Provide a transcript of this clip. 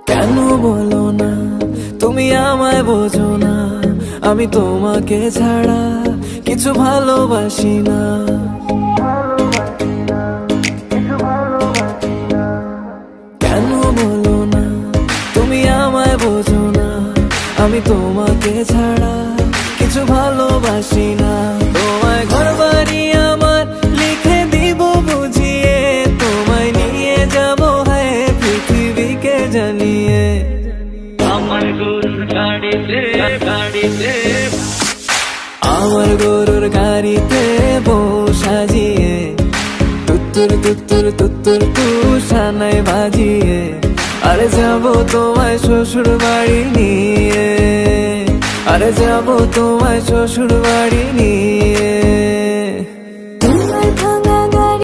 কেন বলো না তুমি আমায় বোঝো না, আমি তোমাকে ছাড়া কিছু ভালোবাসি না। কেন বলো না তুমি আমায় বোঝো না, আমি তোমাকে ছাড়া কিছু ভালোবাসি না। তোমায় ঘর বাড়ি আমার লিখে দিব বুঝিয়ে, তোমায় নিয়ে যাবো হ্যাঁ পৃথিবীকে জানিয়ে। আমার গরুর গাড়িতে আমার গরুর গাড়িতে বউ সাজিয়ে, তুত্তুর তুত্তুর তুত্তুর তুষানাই বাজিয়ে, আরে যাবো তোমায় শ্বশুর বাড়ি নিয়ে, আরে যাবো তোমায় শ্বশুর বাড়ি নিয়ে।